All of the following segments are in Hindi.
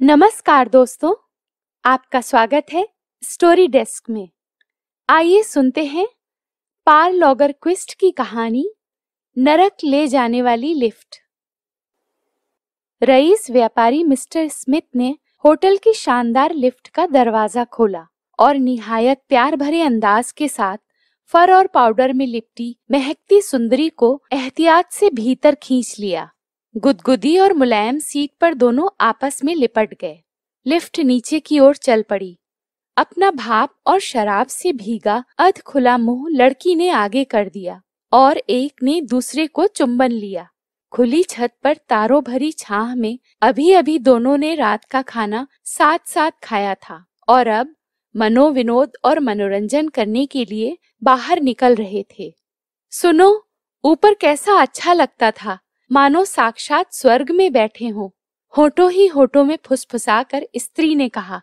नमस्कार दोस्तों, आपका स्वागत है स्टोरी डेस्क में। आइए सुनते हैं पार लॉगरक्विस्ट की कहानी नरक ले जाने वाली लिफ्ट। रईस व्यापारी मिस्टर स्मिथ ने होटल की शानदार लिफ्ट का दरवाजा खोला और निहायत प्यार भरे अंदाज के साथ फर और पाउडर में लिपटी महकती सुंदरी को एहतियात से भीतर खींच लिया। गुदगुदी और मुलायम सीट पर दोनों आपस में लिपट गए। लिफ्ट नीचे की ओर चल पड़ी। अपना भाप और शराब से भीगा अध खुला मुंह लड़की ने आगे कर दिया और एक ने दूसरे को चुंबन लिया। खुली छत पर तारों भरी छाह में अभी अभी दोनों ने रात का खाना साथ साथ खाया था और अब मनोविनोद और मनोरंजन करने के लिए बाहर निकल रहे थे। सुनो, ऊपर कैसा अच्छा लगता था, मानो साक्षात स्वर्ग में बैठे हों। होठों ही होठों में फुसफुसाकर स्त्री ने कहा।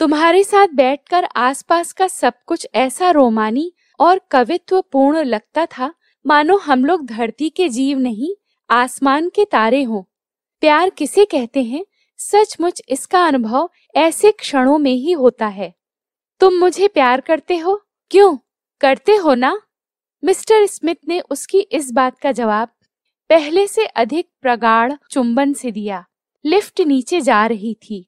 तुम्हारे साथ बैठकर आसपास का सब कुछ ऐसा रोमानी और कवित्वपूर्ण लगता था, मानो हम लोग धरती के जीव नहीं, आसमान के तारे हों। प्यार किसे कहते हैं, सचमुच इसका अनुभव ऐसे क्षणों में ही होता है। तुम मुझे प्यार करते हो? क्यों करते हो ना? मिस्टर स्मिथ ने उसकी इस बात का जवाब पहले से अधिक प्रगाढ़ चुंबन से दिया। लिफ्ट नीचे जा रही थी।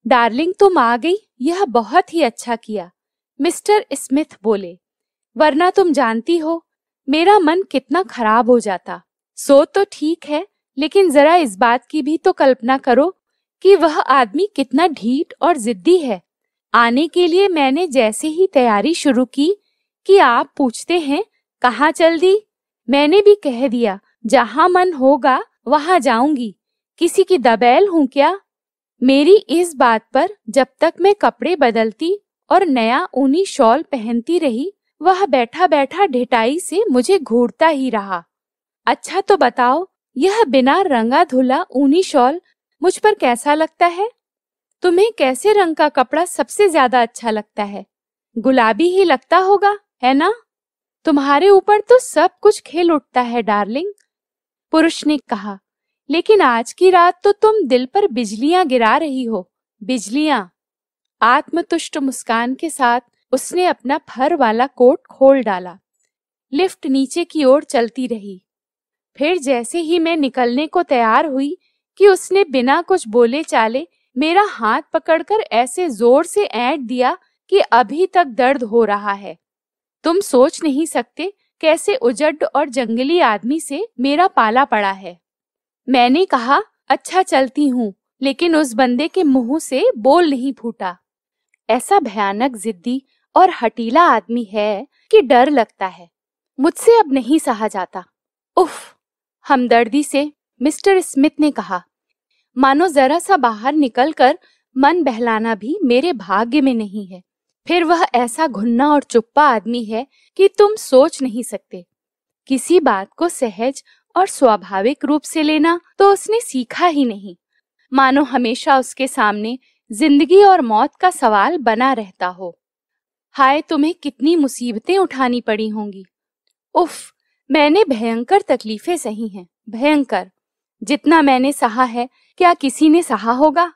डार्लिंग, तुम आ गई, यह बहुत ही अच्छा किया, मिस्टर स्मिथ बोले, वरना तुम जानती हो मेरा मन कितना खराब हो जाता। सो तो ठीक है, लेकिन जरा इस बात की भी तो कल्पना करो कि वह आदमी कितना ढीठ और जिद्दी है। आने के लिए मैंने जैसे ही तैयारी शुरू की कि आप पूछते हैं कहाँ चल दी, मैंने भी कह दिया जहाँ मन होगा वहां जाऊंगी। किसी की दबैल हूं क्या? मेरी इस बात पर जब तक मैं कपड़े बदलती और नया ऊनी शॉल पहनती रही, वह बैठा बैठा ढिठाई से मुझे घूरता ही रहा। अच्छा तो बताओ, यह बिना रंगा धुला ऊनी शॉल मुझ पर कैसा लगता है? तुम्हें कैसे रंग का कपड़ा सबसे ज्यादा अच्छा लगता है? गुलाबी ही लगता होगा, है ना? तुम्हारे ऊपर तो सब कुछ खिल उठता है डार्लिंग, पुरुष ने कहा। लेकिन आज की रात तो तुम दिल पर बिजलियां गिरा रही हो, बिजलियां। आत्मतुष्ट मुस्कान के साथ उसने अपना फर वाला कोट खोल डाला। लिफ्ट नीचे की ओर चलती रही। फिर जैसे ही मैं निकलने को तैयार हुई कि उसने बिना कुछ बोले चाले मेरा हाथ पकड़कर ऐसे जोर से ऐंठ दिया कि अभी तक दर्द हो रहा है। तुम सोच नहीं सकते कैसे उजड़ और जंगली आदमी से मेरा पाला पड़ा है। मैंने कहा, अच्छा चलती हूँ, लेकिन उस बंदे के मुंह से बोल नहीं फूटा। ऐसा भयानक जिद्दी और हठीला आदमी है कि डर लगता है। मुझसे अब नहीं सहा जाता। उफ, हमदर्दी से मिस्टर स्मिथ ने कहा। मानो जरा सा बाहर निकलकर मन बहलाना भी मेरे भाग्य में नहीं है। फिर वह ऐसा घुन्ना और चुप्पा आदमी है कि तुम सोच नहीं सकते। किसी बात को सहज और स्वाभाविक रूप से लेना तो उसने सीखा ही नहीं। मानो हमेशा उसके सामने जिंदगी और मौत का सवाल बना रहता हो। हाय, तुम्हें कितनी मुसीबतें उठानी पड़ी होंगी। उफ, मैंने भयंकर तकलीफें सही हैं, भयंकर। जितना मैंने सहा है क्या किसी ने सहा होगा?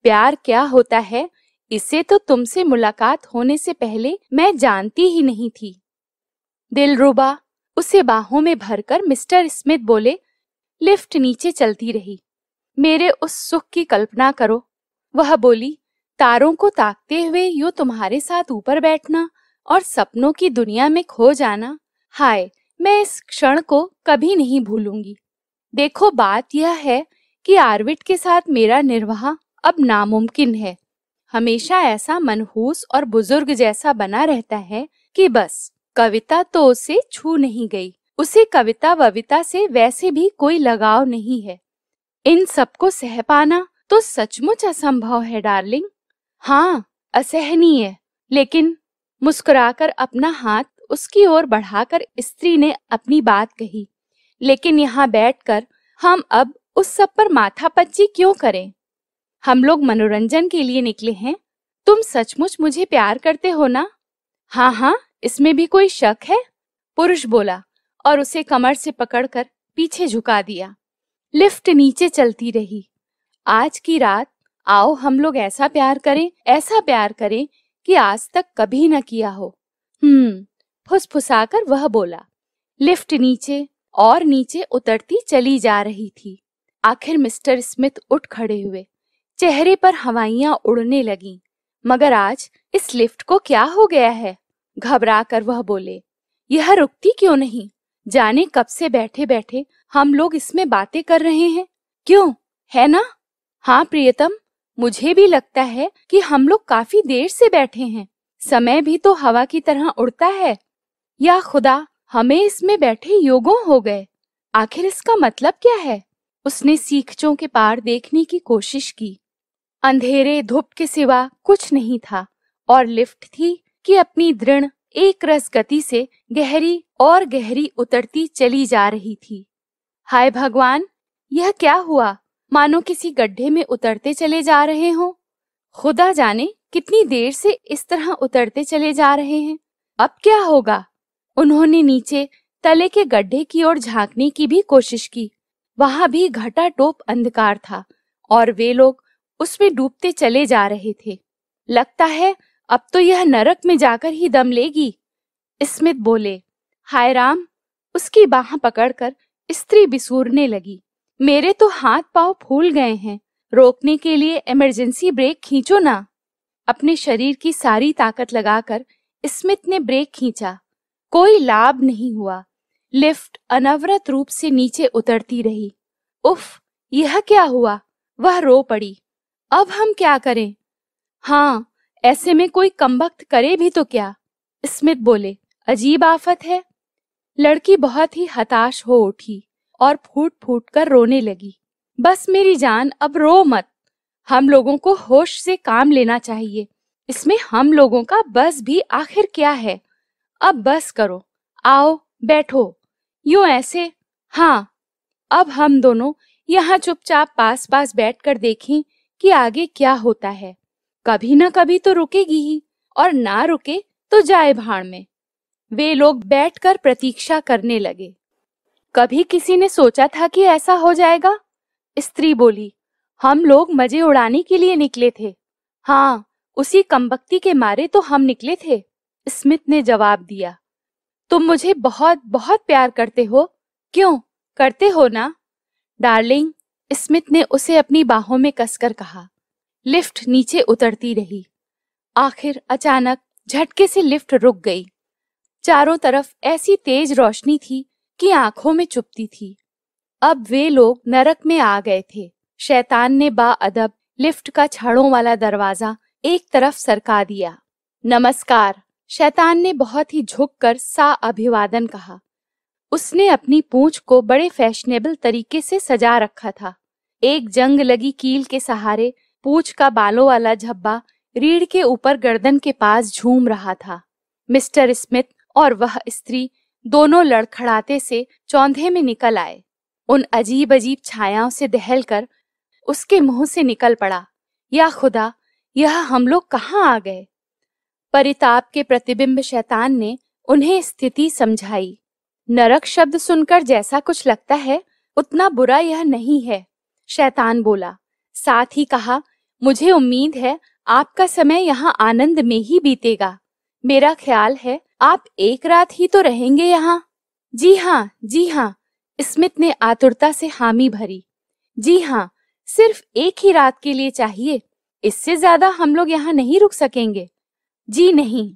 प्यार क्या होता है इसे तो तुमसे मुलाकात होने से पहले मैं जानती ही नहीं थी। दिलरुबा, उसे बाहों में भरकर मिस्टर स्मिथ बोले। लिफ्ट नीचे चलती रही। मेरे उस सुख की कल्पना करो, वह बोली, तारों को ताकते हुए यूं तुम्हारे साथ ऊपर बैठना और सपनों की दुनिया में खो जाना। हाय, मैं इस क्षण को कभी नहीं भूलूंगी। देखो, बात यह है कि आर्विड के साथ मेरा निर्वाह अब नामुमकिन है। हमेशा ऐसा मनहूस और बुजुर्ग जैसा बना रहता है कि बस कविता तो उसे छू नहीं गई। उसे कविता वविता से वैसे भी कोई लगाव नहीं है। इन सबको सह पाना तो सचमुच असंभव है डार्लिंग। हाँ, असहनीय। लेकिन मुस्कुराकर अपना हाथ उसकी ओर बढ़ाकर स्त्री ने अपनी बात कही। लेकिन यहाँ बैठकर हम अब उस सब पर माथापच्ची क्यों करें? हम लोग मनोरंजन के लिए निकले हैं। तुम सचमुच मुझे प्यार करते हो ना? हाँ हाँ, इसमें भी कोई शक है, पुरुष बोला और उसे कमर से पकड़कर पीछे झुका दिया। लिफ्ट नीचे चलती रही। आज की रात आओ हम लोग ऐसा प्यार करें कि आज तक कभी न किया हो। फुसफुसाकर वह बोला। लिफ्ट नीचे और नीचे उतरती चली जा रही थी। आखिर मिस्टर स्मिथ उठ खड़े हुए। चेहरे पर हवाइयां उड़ने लगीं। मगर आज इस लिफ्ट को क्या हो गया है? घबरा कर वह बोले, यह रुकती क्यों नहीं? जाने कब से बैठे बैठे हम लोग इसमें बातें कर रहे हैं। क्यों, है ना? हाँ प्रियतम, मुझे भी लगता है कि हम लोग काफी देर से बैठे हैं। समय भी तो हवा की तरह उड़ता है। या खुदा, हमें इसमें बैठे योगों हो गए। आखिर इसका मतलब क्या है? उसने सीखचों के पार देखने की कोशिश की। अंधेरे धूप के सिवा कुछ नहीं था और लिफ्ट थी कि अपनी दृढ़ एक रस गति से गहरी और गहरी उतरती चली जा रही थी। हाय भगवान, यह क्या हुआ? मानो किसी गड्ढे में उतरते चले जा रहे हों। खुदा जाने कितनी देर से इस तरह उतरते चले जा रहे हैं। अब क्या होगा? उन्होंने नीचे तले के गड्ढे की ओर झांकने की भी कोशिश की। वहां भी घटाटोप अंधकार था और वे लोग उसमें डूबते चले जा रहे थे। लगता है अब तो यह नरक में जाकर ही दम लेगी, स्मिथ बोले। हाय राम, उसकी बाह पकड़कर स्त्री बिसूरने लगी। मेरे तो हाथ पांव फूल गए हैं। रोकने के लिए इमरजेंसी ब्रेक खींचो ना। अपने शरीर की सारी ताकत लगाकर स्मिथ ने ब्रेक खींचा। कोई लाभ नहीं हुआ। लिफ्ट अनवरत रूप से नीचे उतरती रही। उफ, यह क्या हुआ? वह रो पड़ी। अब हम क्या करें? हाँ, ऐसे में कोई कमबख्त करे भी तो क्या? स्मिथ बोले। अजीब आफत है। लड़की बहुत ही हताश हो उठी और फूट फूट कर रोने लगी। बस मेरी जान, अब रो मत। हम लोगों को होश से काम लेना चाहिए। इसमें हम लोगों का बस भी आखिर क्या है? अब बस करो, आओ बैठो। यूं ऐसे। हाँ, अब हम दोनों यहाँ चुपचाप पास पास बैठकर देखें कि आगे क्या होता है। कभी न कभी तो रुकेगी ही, और ना रुके तो जाए भाड़ में। वे लोग बैठकर प्रतीक्षा करने लगे। कभी किसी ने सोचा था कि ऐसा हो जाएगा? स्त्री बोली। हम लोग मजे उड़ाने के लिए निकले थे। हाँ, उसी कमबख्ती के मारे तो हम निकले थे, स्मिथ ने जवाब दिया। तुम मुझे बहुत बहुत प्यार करते हो। क्यों, करते हो ना? डार्लिंग, स्मिथ ने उसे अपनी बाहों में कसकर कहा। लिफ्ट नीचे उतरती रही। आखिर अचानक झटके से लिफ्ट रुक गई। चारों तरफ ऐसी तेज रोशनी थी कि आंखों में चुभती थी। अब वे लोग नरक में आ गए थे। शैतान ने बाअदब लिफ्ट का छड़ों वाला दरवाजा एक तरफ सरका दिया। नमस्कार, शैतान ने बहुत ही झुककर सा अभिवादन कहा। उसने अपनी पूंछ को बड़े फैशनेबल तरीके से सजा रखा था। एक जंग लगी कील के सहारे पूंछ का बालों वाला झब्बा रीढ़ के ऊपर गर्दन के पास झूम रहा था। मिस्टर स्मिथ और वह स्त्री दोनों लड़खड़ाते से चौंधे में निकल आए। उन अजीब अजीब छायाओं से दहलकर उसके मुंह से निकल पड़ा, या खुदा, यह हम लोग कहाँ आ गए? परिताप के प्रतिबिंब शैतान ने उन्हें स्थिति समझाई। नरक शब्द सुनकर जैसा कुछ लगता है, उतना बुरा यह नहीं है, शैतान बोला। साथ ही कहा, मुझे उम्मीद है आपका समय यहाँ आनंद में ही बीतेगा। मेरा ख्याल है आप एक रात ही तो रहेंगे यहाँ। जी हाँ, जी हाँ, स्मिथ ने आतुरता से हामी भरी। जी हाँ, सिर्फ एक ही रात के लिए चाहिए। इससे ज्यादा हम लोग यहाँ नहीं रुक सकेंगे। जी नहीं,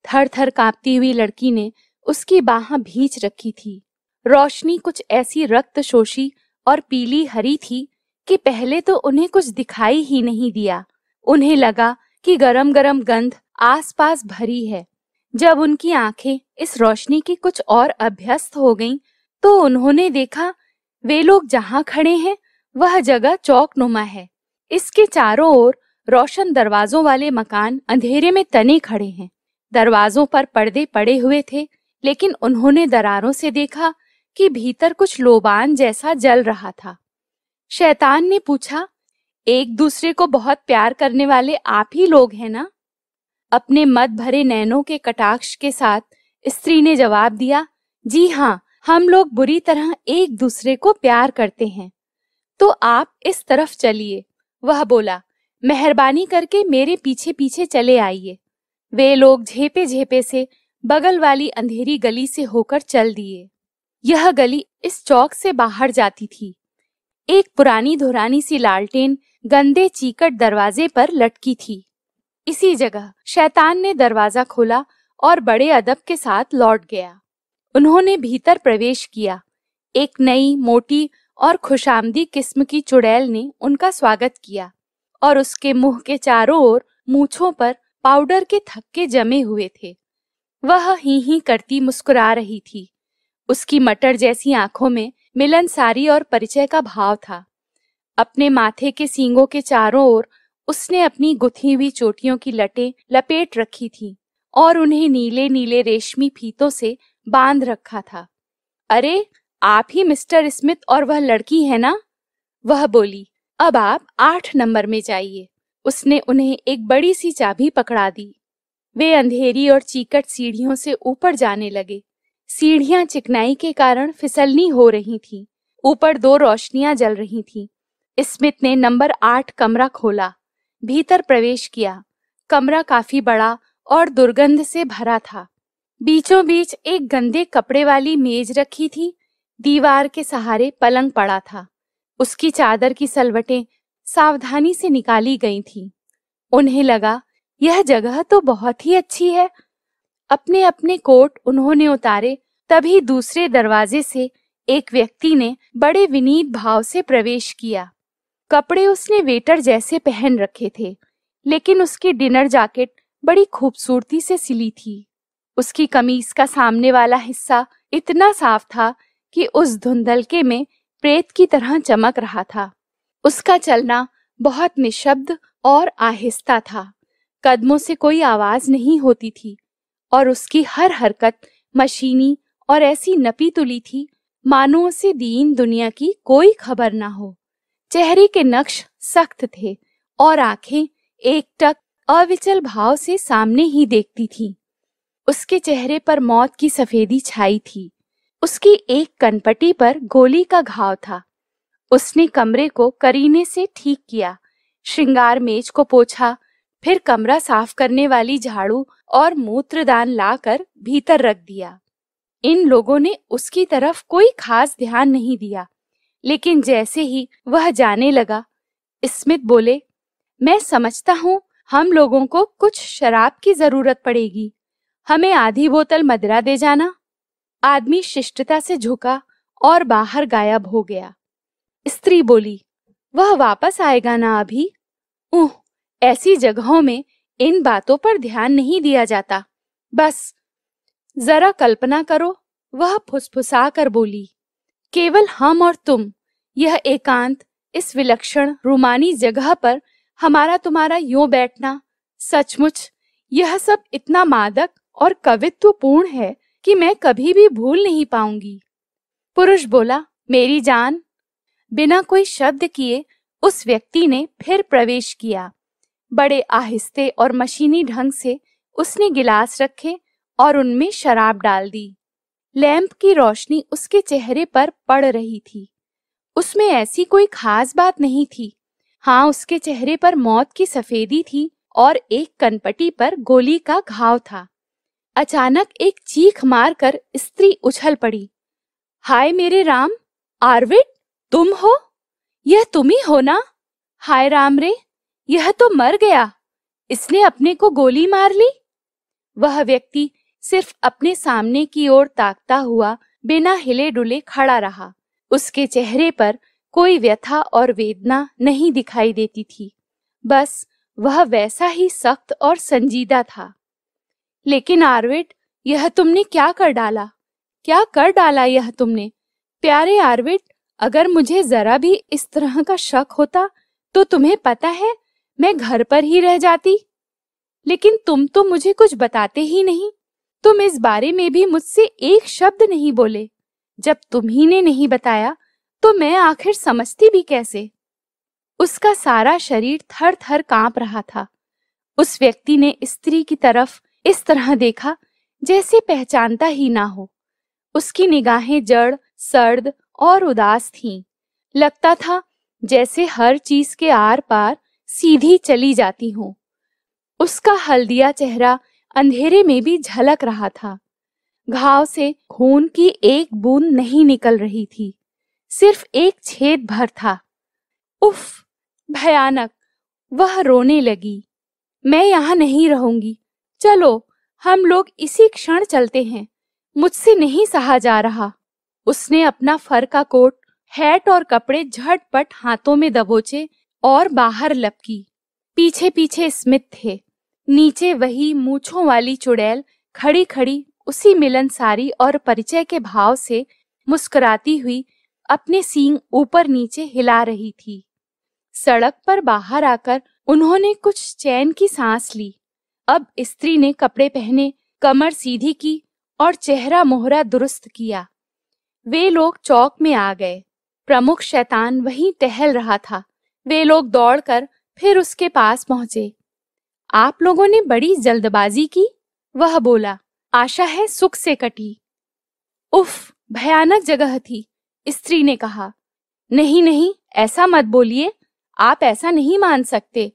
थर थर कांपती हुई लड़की ने उसकी बाह भींच रखी थी। रोशनी कुछ ऐसी रक्तशोषी और पीली हरी थी कि पहले तो उन्हें कुछ दिखाई ही नहीं दिया। उन्हें लगा कि गरम गरम गंध आसपास भरी है। जब उनकी आंखें इस रोशनी की कुछ और अभ्यस्त हो गईं, तो उन्होंने देखा वे लोग जहां खड़े हैं वह जगह चौकनुमा है। इसके चारों ओर रोशन दरवाजों वाले मकान अंधेरे में तने खड़े हैं। दरवाजों पर पर्दे पड़े हुए थे, लेकिन उन्होंने दरारों से देखा कि भीतर कुछ लोबान जैसा जल रहा था। शैतान ने पूछा, एक दूसरे को बहुत प्यार करने वाले आप ही लोग हैं ना? अपने मद भरे नैनों के कटाक्ष के साथ स्त्री ने जवाब दिया, जी हाँ, हम लोग बुरी तरह एक दूसरे को प्यार करते हैं। तो आप इस तरफ चलिए, वह बोला। मेहरबानी करके मेरे पीछे पीछे चले आइए। वे लोग झेपे झेपे से बगल वाली अंधेरी गली से होकर चल दिए। यह गली इस चौक से बाहर जाती थी। एक पुरानी धुरानी सी लालटेन गंदे चीकट दरवाजे पर लटकी थी। इसी जगह शैतान ने दरवाजा खोला और बड़े अदब के साथ लौट गया। उन्होंने भीतर प्रवेश किया। एक नई, मोटी और खुशामदी किस्म की चुड़ैल ने उनका स्वागत किया और उसके मुंह के चारों ओर मूंछों पर पाउडर के थक्के जमे हुए थे। वह ही करती मुस्कुरा रही थी। उसकी मटर जैसी आंखों में मिलनसारी और परिचय का भाव था। अपने माथे के सींगों के चारों ओर उसने अपनी गुथी हुई चोटियों की लटें लपेट रखी थीं और उन्हें नीले नीले रेशमी फीतों से बांध रखा था। अरे, आप ही मिस्टर स्मिथ और वह लड़की है ना? वह बोली। अब आप 8 नंबर में जाइए। उसने उन्हें एक बड़ी सी चाबी पकड़ा दी। वे अंधेरी और चीकट सीढ़ियों से ऊपर जाने लगे। सीढ़ियां चिकनाई के कारण फिसलनी हो रही थीं। ऊपर 2 रोशनियां जल रही थीं। स्मिथ ने नंबर 8 कमरा खोला, भीतर प्रवेश किया। कमरा काफी बड़ा और दुर्गंध से भरा था। बीचों बीच एक गंदे कपड़े वाली मेज रखी थी। दीवार के सहारे पलंग पड़ा था। उसकी चादर की सलवटें सावधानी से निकाली गई थीं। उन्हें लगा, यह जगह तो बहुत ही अच्छी है। अपने अपने कोट उन्होंने उतारे, तभी दूसरे दरवाजे से एक व्यक्ति ने बड़े विनीत भाव से प्रवेश किया। कपड़े उसने वेटर जैसे पहन रखे थे, लेकिन उसकी डिनर जैकेट बड़ी खूबसूरती से सिली थी। उसकी कमीज का सामने वाला हिस्सा इतना साफ था कि उस धुंधलके में प्रेत की तरह चमक रहा था। उसका चलना बहुत निशब्द और आहिस्ता था। कदमों से कोई आवाज नहीं होती थी और उसकी हर हरकत मशीनी और ऐसी नपी तुली थी मानो उसे दीन दुनिया की कोई खबर ना हो। चेहरे के नक्श सख्त थे और आंखें एकटक अविचल भाव से सामने ही देखती थीं। उसके चेहरे पर मौत की सफेदी छाई थी। उसकी एक कनपटी पर गोली का घाव था। उसने कमरे को करीने से ठीक किया, श्रृंगार मेज को पोंछा, फिर कमरा साफ करने वाली झाड़ू और मूत्रदान लाकर भीतर रख दिया। इन लोगों ने उसकी तरफ कोई खास ध्यान नहीं दिया, लेकिन जैसे ही वह जाने लगा, स्मिथ बोले, मैं समझता हूँ हम लोगों को कुछ शराब की जरूरत पड़ेगी। हमें आधी बोतल मदिरा दे जाना। आदमी शिष्टता से झुका और बाहर गायब हो गया। स्त्री बोली, वह वापस आएगा ना अभी? ऐसी जगहों में इन बातों पर ध्यान नहीं दिया जाता। बस जरा कल्पना करो, वह फुसफुसा कर बोली, केवल हम और तुम, यह एकांत, इस विलक्षण रूमानी जगह पर हमारा तुम्हारा यूं बैठना, सचमुच यह सब इतना मादक और कवित्वपूर्ण है कि मैं कभी भी भूल नहीं पाऊंगी। पुरुष बोला, मेरी जान। बिना कोई शब्द किए उस व्यक्ति ने फिर प्रवेश किया। बड़े आहिस्ते और मशीनी ढंग से उसने गिलास रखे और उनमें शराब डाल दी। लैंप की रोशनी उसके चेहरे पर पड़ रही थी। उसमें ऐसी कोई खास बात नहीं थी। हाँ, उसके चेहरे पर मौत की सफेदी थी और एक कनपटी पर गोली का घाव था। अचानक एक चीख मारकर स्त्री उछल पड़ी। हाय मेरे राम, आर्विड, तुम हो? यह तुम ही हो ना? हाय राम रे, यह तो मर गया। इसने अपने को गोली मार ली। वह व्यक्ति सिर्फ अपने सामने की ओर ताकता हुआ बिना हिले डुले खड़ा रहा। उसके चेहरे पर कोई व्यथा और वेदना नहीं दिखाई देती थी। बस वह वैसा ही सख्त और संजीदा था। लेकिन आर्विड, यह तुमने क्या कर डाला? क्या कर डाला यह तुमने? प्यारे आर्विड, अगर मुझे जरा भी इस तरह का शक होता तो तुम्हें पता है मैं घर पर ही रह जाती। लेकिन तुम तो मुझे कुछ बताते ही नहीं। तुम इस बारे में भी मुझसे एक शब्द नहीं बोले। जब तुम्ही ने नहीं बताया तो मैं आखिर समझती भी कैसे? उसका सारा शरीर थर थर कांप रहा था। उस व्यक्ति ने स्त्री की तरफ इस तरह देखा जैसे पहचानता ही ना हो। उसकी निगाहें जड़, सर्द और उदास थीं। लगता था जैसे हर चीज के आर पार सीधी चली जाती हूँ। उसका हल्दिया चेहरा अंधेरे में भी झलक रहा था। घाव से खून की एक बूंद नहीं निकल रही थी, सिर्फ एक छेद भर था। उफ, भयानक। वह रोने लगी। मैं यहाँ नहीं रहूंगी। चलो, हम लोग इसी क्षण चलते हैं। मुझसे नहीं सहा जा रहा। उसने अपना फर का कोट, हैट और कपड़े झटपट हाथों में दबोचे और बाहर लपकी। पीछे पीछे स्मिथ थे। नीचे वही मूंछों वाली चुड़ैल खड़ी खड़ी उसी मिलनसारी और परिचय के भाव से मुस्कुराती हुई अपने सींग ऊपर नीचे हिला रही थी। सड़क पर बाहर आकर उन्होंने कुछ चैन की सांस ली। अब स्त्री ने कपड़े पहने, कमर सीधी की और चेहरा मोहरा दुरुस्त किया। वे लोग चौक में आ गए। प्रमुख शैतान वहीं टहल रहा था। वे लोग दौड़कर फिर उसके पास पहुंचे। आप लोगों ने बड़ी जल्दबाजी की, वह बोला। आशा है सुख से कटी। उफ, भयानक जगह थी, स्त्री ने कहा। नहीं नहीं, ऐसा मत बोलिए। आप ऐसा नहीं मान सकते।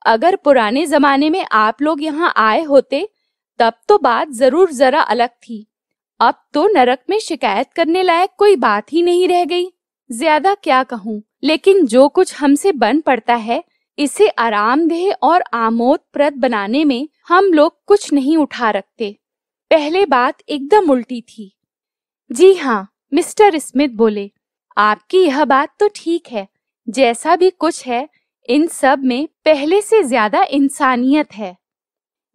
अगर पुराने जमाने में आप लोग यहाँ आए होते तब तो बात जरूर जरा अलग थी। अब तो नरक में शिकायत करने लायक कोई बात ही नहीं रह गई। ज्यादा क्या कहूँ, लेकिन जो कुछ हमसे बन पड़ता है इसे आरामदेह और आमोदप्रद बनाने में हम लोग कुछ नहीं उठा रखते। पहले बात एकदम उल्टी थी। जी हाँ, मिस्टर स्मिथ बोले। आपकी यह बात तो ठीक है। जैसा भी कुछ है, इन सब में पहले से ज्यादा इंसानियत है।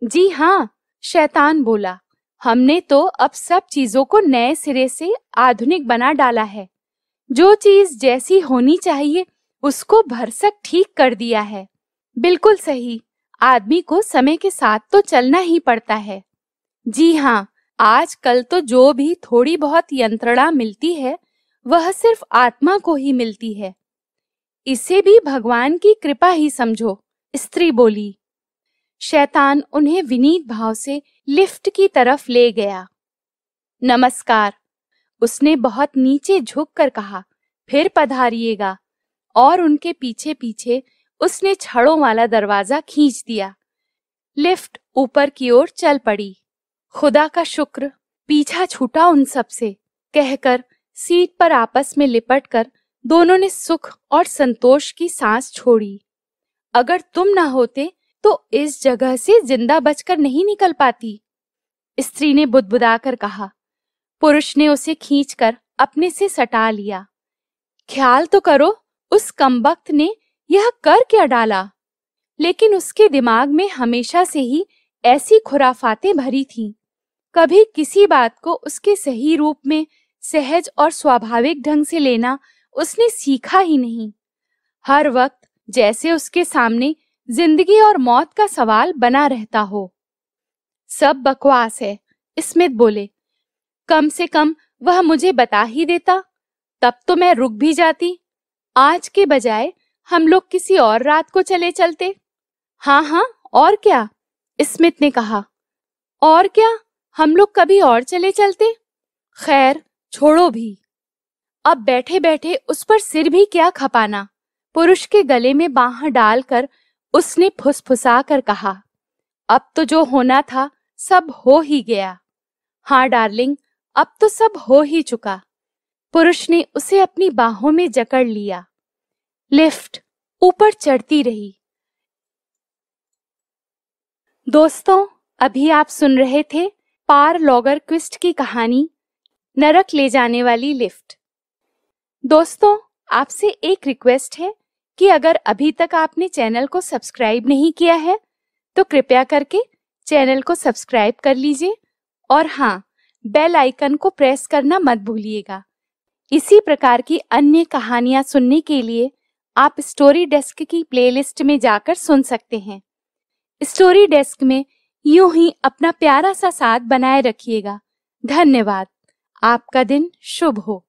जी हाँ, शैतान बोला। हमने तो अब सब चीजों को नए सिरे से आधुनिक बना डाला है। जो चीज जैसी होनी चाहिए उसको भरसक ठीक कर दिया है। बिल्कुल सही। आदमी को समय के साथ तो चलना ही पड़ता है। जी हाँ, आजकल तो जो भी थोड़ी बहुत यंत्रणा मिलती है वह सिर्फ आत्मा को ही मिलती है। इसे भी भगवान की कृपा ही समझो, स्त्री बोली। शैतान उन्हें विनीत भाव से लिफ्ट की तरफ ले गया। नमस्कार, उसने बहुत नीचे झुककर कहा। फिर पधारिएगा। और उनके पीछे पीछे उसने छड़ों वाला दरवाजा खींच दिया। लिफ्ट ऊपर की ओर चल पड़ी। खुदा का शुक्र, पीछा छूटा उन सब से, कहकर सीट पर आपस में लिपटकर दोनों ने सुख और संतोष की सांस छोड़ी। अगर तुम ना होते तो इस जगह से जिंदा बचकर नहीं निकल पाती, स्त्री ने बुदबुदाकर कहा। पुरुष ने उसे खींचकर अपने से सटा लिया। ख्याल तो करो, उस कमबख्त ने यह कर क्या डाला। लेकिन उसके दिमाग में हमेशा से ही ऐसी खुराफातें भरी थीं। कभी किसी बात को उसके सही रूप में सहज और स्वाभाविक ढंग से लेना उसने सीखा ही नहीं। हर वक्त जैसे उसके सामने जिंदगी और मौत का सवाल बना रहता हो। सब बकवास है, स्मिथ बोले। कम से कम वह मुझे बता ही देता, तब तो मैं रुक भी जाती। आज के बजाय हम लोग किसी और रात को चले चलते। हाँ हाँ, और क्या, स्मिथ ने कहा। और क्या, हम लोग कभी और चले चलते। खैर, छोड़ो भी। अब बैठे बैठे उस पर सिर भी क्या खपाना। पुरुष के गले में बाह डालकर उसने फुसफुसा कर कहा। अब तो जो होना था सब हो ही गया। हाँ डार्लिंग, अब तो सब हो ही चुका। पुरुष ने उसे अपनी बाहों में जकड़ लिया। लिफ्ट ऊपर चढ़ती रही। दोस्तों, अभी आप सुन रहे थे पार लॉगरक्विस्ट की कहानी नरक ले जाने वाली लिफ्ट। दोस्तों, आपसे एक रिक्वेस्ट है कि अगर अभी तक आपने चैनल को सब्सक्राइब नहीं किया है तो कृपया करके चैनल को सब्सक्राइब कर लीजिए और हाँ, बेल आइकन को प्रेस करना मत भूलिएगा। इसी प्रकार की अन्य कहानियां सुनने के लिए आप स्टोरी डेस्क की प्लेलिस्ट में जाकर सुन सकते हैं। स्टोरी डेस्क में यूं ही अपना प्यारा सा साथ बनाए रखिएगा। धन्यवाद। आपका दिन शुभ हो।